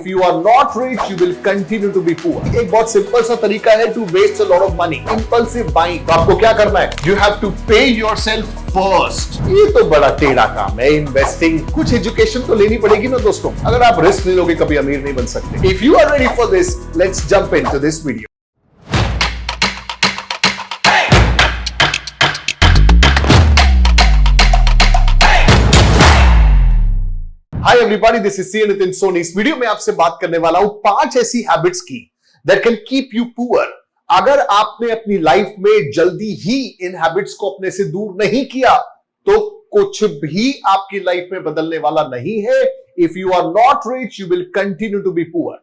you are not rich, you will continue to be poor. एक बहुत simple सा तरीका है to waste a lot of money. Impulsive buying. तो आपको क्या करना है? You have to pay yourself first. ये तो बड़ा टेढ़ा काम है इन्वेस्टिंग. कुछ एजुकेशन तो लेनी पड़ेगी ना दोस्तों. अगर आप रिस्क नहीं लोगे कभी अमीर नहीं बन सकते. If you are ready for this, let's jump into this video. Hi everybody, this is CA Nitin Soni. इस वीडियो में आपसे बात करने वाला हूं 5 ऐसी हैबिट्स की that can keep you poor. अगर आपने अपनी लाइफ में जल्दी ही इन हैबिट्स को अपने से दूर नहीं किया तो कुछ भी आपकी लाइफ में बदलने वाला नहीं है. If you are not rich, you will continue to be poor.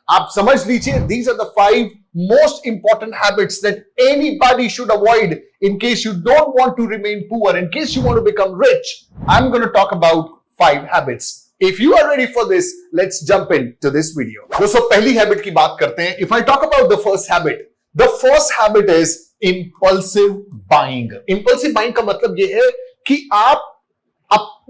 आप समझ लीजिए, these are the 5 most important habits that anybody should avoid in case you don't want to remain poor, in case you want to become rich. I'm going to talk about 5 habits. If you are ready for this, let's jump into this video. दोस्तों पहली habit की बात करते हैं. If I talk about the first habit is impulsive buying. Impulsive buying का मतलब ये है कि आप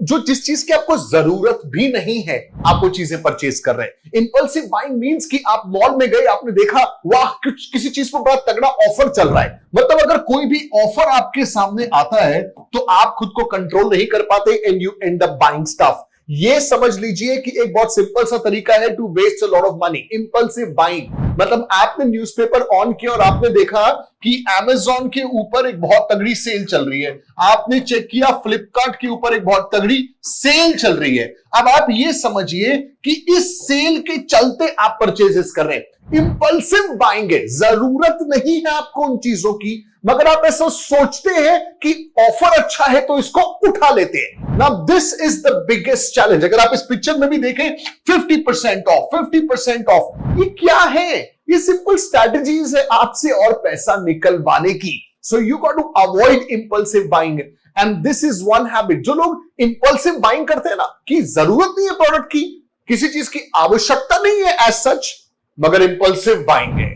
जिस चीज की आपको जरूरत भी नहीं है आप वो चीजें परचेज कर रहे हैं. Impulsive buying means कि आप मॉल में गए, आपने देखा वाह किसी चीज पर बड़ा तगड़ा ऑफर चल रहा है. मतलब अगर कोई भी ऑफर आपके सामने आता है तो आप खुद को कंट्रोल नहीं कर पाते and you end up buying stuff. ये समझ लीजिए कि एक बहुत सिंपल सा तरीका है to waste a lot of money. Impulsive buying मतलब आपने न्यूज़पेपर ऑन किया और आपने देखा कि Amazon के ऊपर एक बहुत तगड़ी सेल चल रही है. आपने चेक किया फ्लिपकार्ट के ऊपर एक बहुत तगड़ी सेल चल रही है. अब आप ये समझिए कि इस सेल के चलते आप परचेजेस कर रहे हैं. इंपल्सिव बाइंग है. जरूरत नहीं है आपको उन चीजों की, मगर आप ऐसा सोचते हैं कि ऑफर अच्छा है तो इसको उठा लेते हैं. Now this is the biggest challenge. अगर आप इस पिक्चर में भी देखें 50% ऑफ 50% ऑफ, ये क्या है? ये सिंपल स्ट्रैटेजीज है आपसे और पैसा निकलवाने की. So you got to avoid impulsive buying and this is one habit. जो लोग इंपल्सिव बाइंग करते हैं ना, कि जरूरत नहीं है प्रोडक्ट की, किसी चीज की आवश्यकता नहीं है एज सच, मगर इंपल्सिव बाइंग है.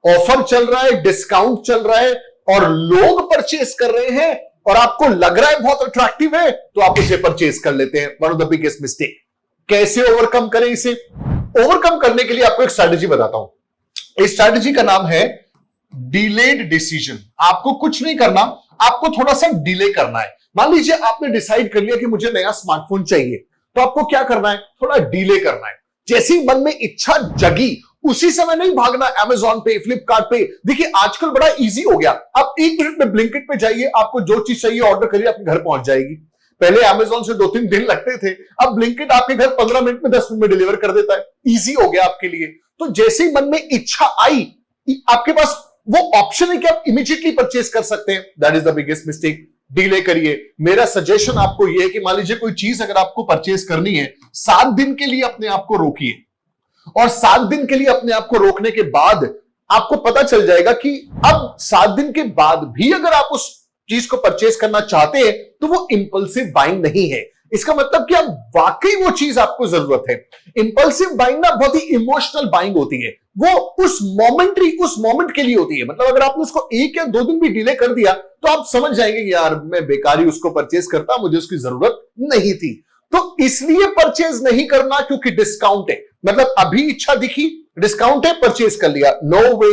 ऑफर चल रहा है, डिस्काउंट चल रहा है और लोग परचेस कर रहे हैं और आपको लग रहा है बहुत अट्रैक्टिव है तो आप उसे परचेस कर लेते हैं. One of the biggest mistake. कैसे ओवरकम करें इसे? ओवरकम करने के लिए आपको एक स्ट्रैटेजी बताता हूं. इस स्ट्रैटेजी का नाम है डिलेड डिसीजन. आपको कुछ नहीं करना, आपको थोड़ा सा डिले करना है. मान लीजिए आपने डिसाइड कर लिया कि मुझे नया स्मार्टफोन चाहिए, तो आपको क्या करना है? थोड़ा डिले करना है. जैसे ही मन में इच्छा जगी उसी समय नहीं भागना Amazon पे, फ्लिपकार्ट पे. देखिए आजकल बड़ा इजी हो गया. आप 1 मिनट में ब्लिंकिट पे जाइए, आपको जो चीज चाहिए ऑर्डर करिए, आपके घर पहुंच जाएगी. पहले Amazon से 2-3 दिन लगते थे, अब ब्लिंकिट आपके घर 15 मिनट में 10 मिनट में डिलीवर कर देता है. इजी हो गया आपके लिए. तो जैसे ही मन में इच्छा आई, आपके पास वो ऑप्शन है कि आप इमीडिएटली परचेस कर सकते हैं. That is the biggest mistake. Delay करिए. मेरा सजेशन आपको यह है कि मान लीजिए कोई चीज अगर आपको परचेस करनी है, 7 दिन के लिए अपने आप को रोकिए और 7 दिन के लिए अपने आप को रोकने के बाद आपको पता चल जाएगा कि अब 7 दिन के बाद भी अगर आप उस चीज को परचेस करना चाहते हैं तो वो इंपल्सिव बाइंग नहीं है. इसका मतलब कि अब वाकई वो चीज आपको जरूरत है. इंपल्सिव बाइंग ना बहुत ही इमोशनल बाइंग होती है. वो उस मोमेंट के लिए होती है. मतलब अगर आपने उसको 1 या 2 दिन भी डिले कर दिया तो आप समझ जाएंगे कि यार मैं बेकार ही उसको परचेस करता, मुझे उसकी जरूरत नहीं थी. तो इसलिए परचेज नहीं करना क्योंकि डिस्काउंट है. मतलब अभी इच्छा दिखी, डिस्काउंट है, परचेज कर लिया. No way,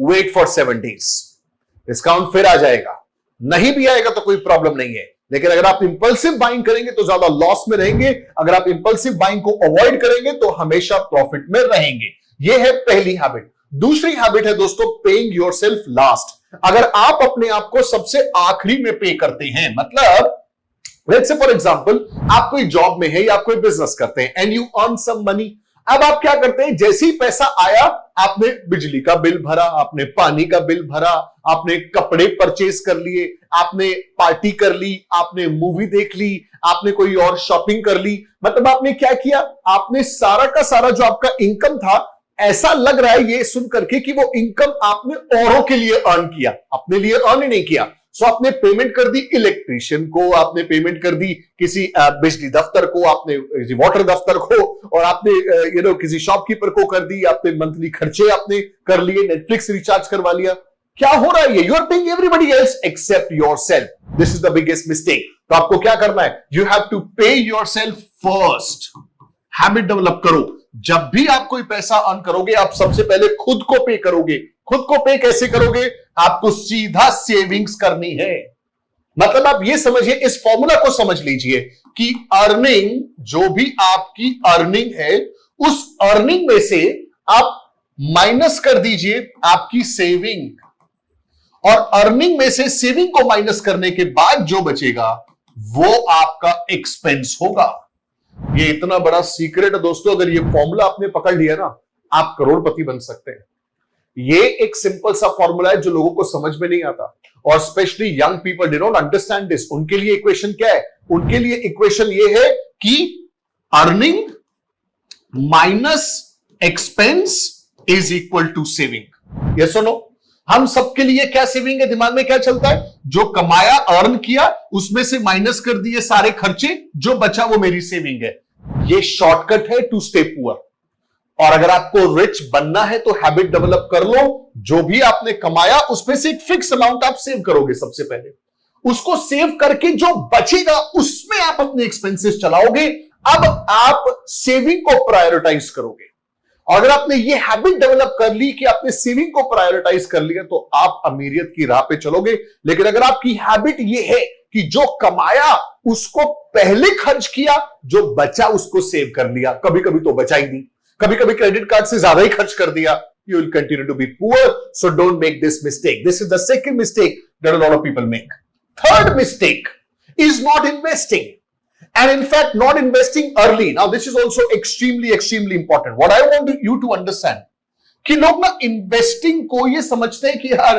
wait for 7 days. Discount फिर आ जाएगा. नहीं भी आएगा तो कोई प्रॉब्लम नहीं है. लेकिन अगर आप इंपल्सिव बाइंग करेंगे तो ज्यादा लॉस में रहेंगे. अगर आप इंपल्सिव बाइंग को अवॉइड करेंगे तो हमेशा प्रॉफिट में रहेंगे. यह है पहली हैबिट. दूसरी हैबिट है दोस्तों पेइंग योरसेल्फ लास्ट. अगर आप अपने आप को सबसे आखिरी में पे करते हैं, मतलब लेट्स से फॉर एग्जांपल आप कोई जॉब में है या आप कोई बिजनेस करते हैं and you earn some money. अब आप क्या करते हैं? जैसे ही पैसा आया आपने बिजली का बिल भरा, आपने पानी का बिल भरा, आपने कपड़े परचेज कर लिए, आपने पार्टी कर ली, आपने मूवी देख ली, आपने कोई और शॉपिंग कर ली. मतलब आपने क्या किया? आपने सारा का सारा जो आपका इनकम था, ऐसा लग रहा है ये सुन करके कि वो इनकम आपने औरों के लिए अर्न किया, अपने लिए अर्न ही नहीं किया. सो आपने पेमेंट कर दी इलेक्ट्रिशियन को, आपने पेमेंट कर दी किसी बिजली दफ्तर को, आपने वाटर दफ्तर को, और आपने किसी शॉपकीपर को कर दी. आपने मंथली खर्चे आपने कर लिए, नेटफ्लिक्स रिचार्ज करवा लिया. क्या हो रहा है? You are paying everybody else except yourself. This is the biggest mistake. तो आपको क्या करना है? You have to pay yourself first. Habit develop करो. जब भी आप कोई पैसा अर्न करोगे, आप सबसे पहले खुद को पे करोगे। खुद को पे कैसे करोगे? आपको सीधा सेविंग्स करनी है। मतलब आप ये समझिए, इस फॉर्मूला को समझ लीजिए कि अर्निंग, जो भी आपकी अर्निंग है, उस अर्निंग में से आप माइनस कर दीजिए आपकी सेविंग, और अर्निंग में से सेविंग को माइनस करने के बाद जो बचेगा वो आपका एक्सपेंस होगा। ये इतना बड़ा सीक्रेट है दोस्तों, अगर ये फॉर्मूला आपने पकड़ लिया ना, आप करोड़पति बन सकते हैं। ये एक सिंपल सा फॉर्मूला है जो लोगों को समझ में नहीं आता, और specially young people do not understand this. उनके लिए इक्वेशन क्या है? उनके लिए इक्वेशन ये है कि earning minus expense is equal to saving. Yes और नो? हम सबके लिए क्या सेविंग है? दिमाग में क्या चलता है? जो कमाया, अर्न किया, उसमें से माइनस कर दिए सारे खर्चे, जो बचा वो मेरी सेविंग है। ये शॉर्टकट है टू स्टे पुअर। और अगर आपको रिच बनना है तो हैबिट डेवलप कर लो, जो भी आपने कमाया उसमें से एक फिक्स अमाउंट आप सेव करोगे। सबसे पहले उसको सेव करके जो बचेगा उसमें आप अपने एक्सपेंसेस चलाओगे। अब आप सेविंग को प्रायोरिटाइज करोगे, और अगर आपने ये हैबिट डेवलप कर ली कि आपने सेविंग को प्रायोरिटाइज कर लिया, तो आप अमीरियत की राह पे चलोगे। लेकिन अगर आपकी हैबिट ये है कि जो कमाया उसको पहले खर्च किया, जो बचा उसको सेव कर लिया, कभी कभी तो बचा ही नहीं, कभी कभी क्रेडिट कार्ड से ज्यादा ही खर्च कर दिया, you will continue to be poor. So don't make this mistake. This is the second mistake that a lot of people make. Third mistake is not investing. And in fact, not investing early. Now, this is also extremely important. What I want you to understand, कि लोग ना investing को ये समझते हैं कि यार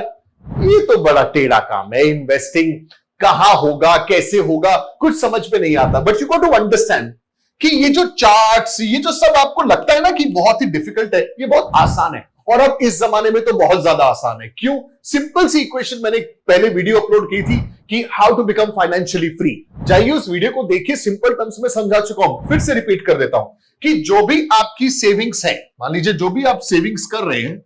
ये तो बड़ा टेढ़ा काम है, इन्वेस्टिंग कहां होगा, कैसे होगा, कुछ समझ में नहीं आता। But you got to understand कि ये जो चार्ट्स, ये जो सब आपको लगता है ना कि बहुत ही डिफिकल्ट है, ये बहुत आसान है। और अब इस जमाने में तो बहुत ज्यादा आसान है। क्यों? सिंपल सी इक्वेशन मैंने पहले वीडियो अपलोड की थी कि how to become financially free. जाइए उस वीडियो को देखिए, सिंपल टर्म्स में समझा चुका हूं, फिर से रिपीट कर देता हूं कि जो भी आपकी सेविंग्स है, मान लीजिए जो भी आप सेविंग्स कर रहे हैं,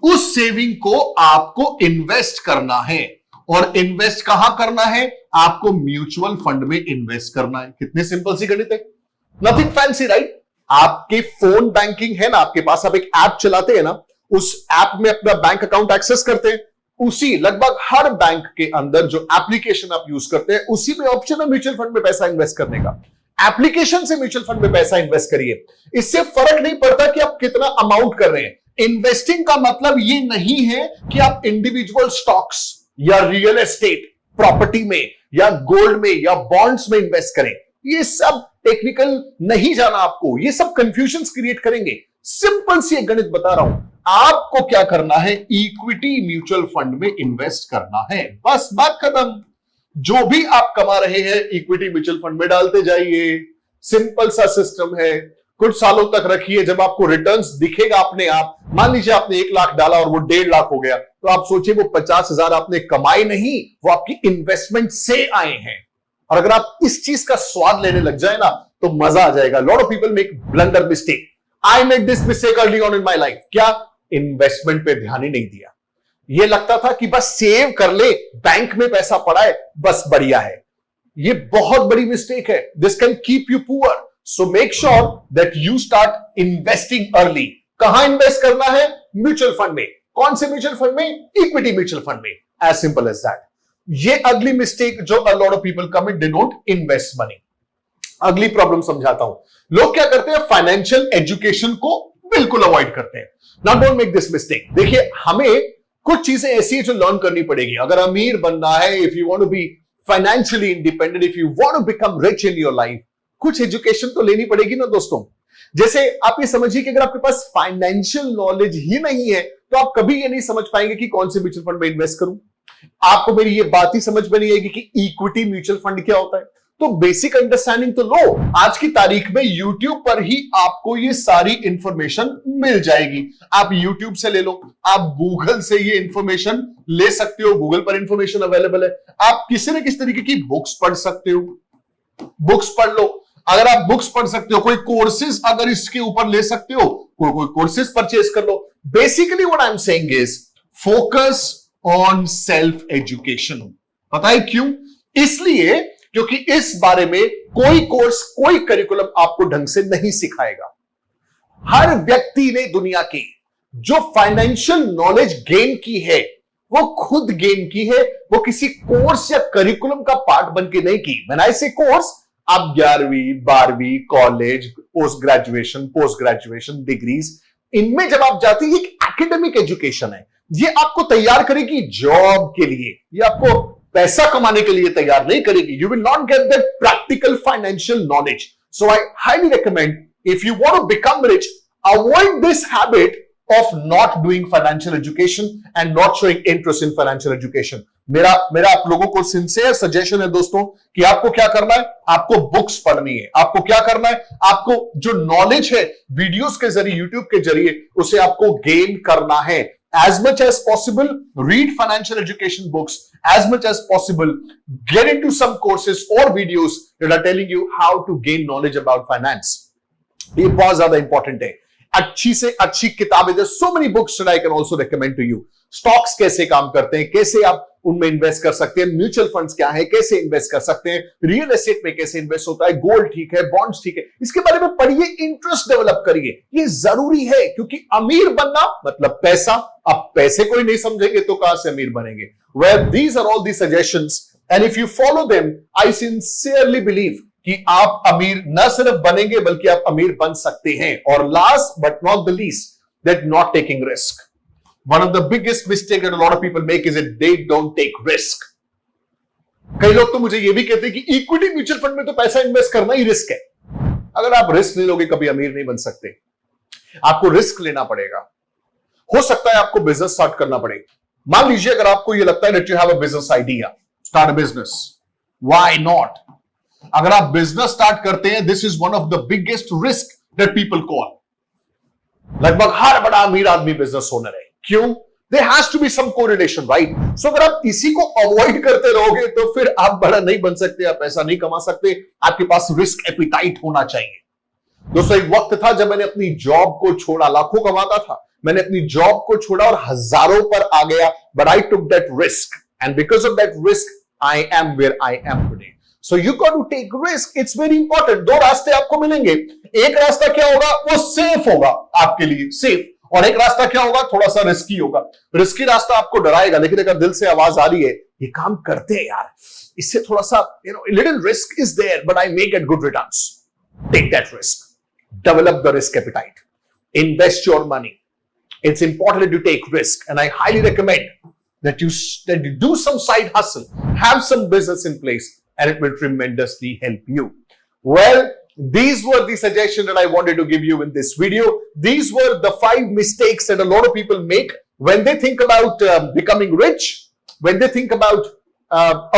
उस सेविंग को आपको इन्वेस्ट करना है। और इन्वेस्ट कहां करना है? आपको म्यूचुअल फंड में इन्वेस्ट करना है। कितने सिंपल सी गणित है, नथिंग फैंसी, राइट? आपके फोन बैंकिंग है ना, आपके पास आप एक ऐप चलाते हैं ना, उस ऐप में अपना बैंक अकाउंट एक्सेस करते हैं। उसी लगभग हर बैंक के अंदर जो एप्लीकेशन आप यूज करते हैं, उसी में ऑप्शन है म्यूचुअल फंड में पैसा इन्वेस्ट करने का। एप्लीकेशन से म्यूचुअल फंड में पैसा इन्वेस्ट करिए। इससे फर्क नहीं पड़ता कि आप कितना अमाउंट कर रहे हैं। इन्वेस्टिंग का मतलब ये नहीं है कि आप इंडिविजुअल स्टॉक्स या रियल एस्टेट प्रॉपर्टी में या गोल्ड में या बॉन्ड्स में इन्वेस्ट करें। ये सब टेक्निकल नहीं जाना आपको, ये सब कंफ्यूजन क्रिएट करेंगे। सिंपल सी एक गणित बता रहा हूं, आपको क्या करना है? इक्विटी म्यूचुअल फंड में इन्वेस्ट करना है, बस बात खत्म। जो भी आप कमा रहे हैं इक्विटी म्यूचुअल फंड में डालते जाइए। सिंपल सा सिस्टम है, कुछ सालों तक रखिए। जब आपको रिटर्न्स दिखेगा अपने आप, मान लीजिए आपने 1 लाख डाला और वो 1.5 लाख हो गया, तो आप सोचिए वो 50,000 आपने कमाए नहीं, वो आपकी इन्वेस्टमेंट से आए हैं। और अगर आप इस चीज का स्वाद लेने लग जाए ना, तो मजा आ जाएगा। Lot of people make blunder mistake. I made this mistake early on in my life. क्या? इन्वेस्टमेंट पे ध्यान ही नहीं दिया। ये लगता था कि बस सेव कर ले, बैंक में पैसा पड़ा है, बस बढ़िया है। ये बहुत बड़ी मिस्टेक है। This can keep you poor. So make sure that you start investing early. कहां इन्वेस्ट करना है? म्यूचुअल फंड में। कौन से म्यूचुअल फंड में? इक्विटी म्यूचुअल फंड में। As simple as that. ये अगली मिस्टेक जो a lot of people commit, they don't invest money. अगली प्रॉब्लम समझाता हूं। लोग क्या करते हैं? फाइनेंशियल एजुकेशन को बिल्कुल अवॉइड करते हैं। Now don't make this mistake. देखिए, हमें कुछ चीजें ऐसी है जो लर्न करनी पड़ेगी। अगर अमीर बनना है, if you want to be financially independent, if you want to become rich in your life, कुछ एजुकेशन तो लेनी पड़ेगी ना दोस्तों। जैसे आप ये समझिए कि अगर आपके पास फाइनेंशियल नॉलेज ही नहीं है, तो आप कभी ये नहीं समझ पाएंगे कि कौन से म्यूचुअल फंड में इन्वेस्ट करूं। आपको मेरी ये बात ही समझ में नहीं आएगी कि इक्विटी म्यूचुअल फंड क्या होता है। तो बेसिक अंडरस्टैंडिंग तो लो। आज की तारीख में YouTube पर ही आपको ये सारी इंफॉर्मेशन मिल जाएगी। आप YouTube से ले लो, आप Google से ये इंफॉर्मेशन ले सकते हो। Google पर इंफॉर्मेशन अवेलेबल है। आप किसी न किसी तरीके की बुक्स पढ़ सकते हो, बुक्स पढ़ लो। अगर आप बुक्स पढ़ सकते हो, कोई कोर्सेज अगर इसके ऊपर ले सकते हो, कोई कोर्सेज परचेज कर लो। Basically what I am saying is focus on self education. पता है क्यों? इसलिए क्योंकि इस बारे में कोई कोर्स, कोई करिकुलम आपको ढंग से नहीं सिखाएगा। हर व्यक्ति ने दुनिया की जो फाइनेंशियल नॉलेज गेन की है वो खुद गेन की है, वो किसी कोर्स या करिकुलम का पार्ट बन के नहीं की। व्हेन आई से कोर्स, आप 11वीं 12वीं कॉलेज, पोस्ट ग्रेजुएशन डिग्रीज, इनमें जब आप जाते हैं, एक एकेडमिक एजुकेशन है। ये आपको तैयार करेगी जॉब के लिए, ये आपको पैसा कमाने के लिए तैयार नहीं करेगी। You will not get that practical financial knowledge. So I highly recommend, if you want to become rich, avoid this habit of not doing financial education and not showing interest in financial education. मेरा आप लोगों को sincere suggestion है दोस्तों कि आपको क्या करना है, आपको बुक्स पढ़नी है। आपको क्या करना है, आपको जो नॉलेज है वीडियोस के जरिए, यूट्यूब के जरिए, उसे आपको गेन करना है। As much as possible, read financial education books. As much as possible, get into some courses or videos that are telling you how to gain knowledge about finance. ये बहुत ज्यादा इंपॉर्टेंट है। अच्छी से अच्छी किताबें, there's so many books that I can also recommend to you. Stocks कैसे काम करते हैं, कैसे आप उनमें इन्वेस्ट कर सकते हैं, म्यूचुअल फंड्स क्या है, कैसे इन्वेस्ट कर सकते हैं, रियल एस्टेट में कैसे इन्वेस्ट होता है, गोल्ड ठीक है, बॉन्ड्स ठीक है, इसके बारे में पढ़िए, इंटरेस्ट डेवलप करिए। ये जरूरी है, क्योंकि अमीर बनना मतलब पैसा। अब पैसे को ही नहीं समझेंगे तो कहां से अमीर बनेंगे। Well, these are all the suggestions, and if you follow them, I sincerely believe कि आप अमीर न सिर्फ बनेंगे बल्कि आप अमीर बन सकते हैं। और last but not the least, that not taking risk. One of the biggest mistake that a lot of people make is that they don't take risk. कई लोग तो मुझे ये भी कहते हैं कि इक्विटी म्यूचुअल फंड में तो पैसा इन्वेस्ट करना ही रिस्क है। अगर आप रिस्क नहीं लोगे कभी अमीर नहीं बन सकते। आपको रिस्क लेना पड़ेगा। हो सकता है आपको बिजनेस स्टार्ट करना पड़ेगा। मान लीजिए अगर आपको ये लगता है that you have a business idea, start a business, why not. अगर आप बिजनेस स्टार्ट करते हैं, this is one of the biggest risk that people call. लगभग हर बड़ा अमीर आदमी बिजनेस ओनर है। क्यों? There has to be some correlation, right? So अगर आप इसी को अवॉइड करते रहोगे तो फिर आप बड़ा नहीं बन सकते, आप पैसा नहीं कमा सकते। आपके पास रिस्क एपिटाइट होना चाहिए। दोस्तों, एक वक्त था जब मैंने अपनी जॉब को छोड़ा, लाखों कमाता था, मैंने अपनी जॉब को छोड़ा और हजारों पर आ गया, but I took that risk, and because of that risk I am where I am today. So you got to take risk. It's very important. दो रास्ते आपको मिलेंगे। एक रास्ता क्या होगा, वो सेफ होगा आपके लिए, सेफ, और एक रास्ता क्या होगा, थोड़ा सा रिस्की होगा। रिस्की रास्ता आपको डराएगा, लेकिन अगर दिल से आवाज आ रही है ये काम करते हैं यार, इससे थोड़ा सा little risk is there but I may get good returns, take that risk, develop the risk appetite, invest your money. It's important to take risk, and I highly recommend that you do some side hustle, have some business in place, and it will tremendously help you. Well, these were the suggestions that I wanted to give you in this video. These were the 5 mistakes that a lot of people make when they think about becoming rich, when they think about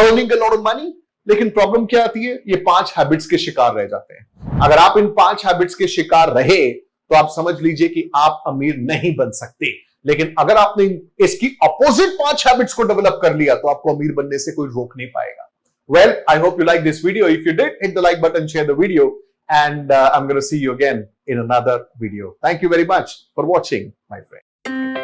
earning a lot of money. लेकिन problem क्या आती है, ये 5 habits के शिकार रह जाते हैं। अगर आप इन 5 हैबिट्स के शिकार रहे तो आप समझ लीजिए कि आप अमीर नहीं बन सकते। लेकिन अगर आपने इसकी अपोजिट 5 हैबिट्स को डेवलप कर लिया तो आपको अमीर बनने से कोई रोक नहीं पाएगा। Well, I hope you liked this video. If you did, hit the like button, share the video, and I'm going to see you again in another video. Thank you very much for watching, my friend.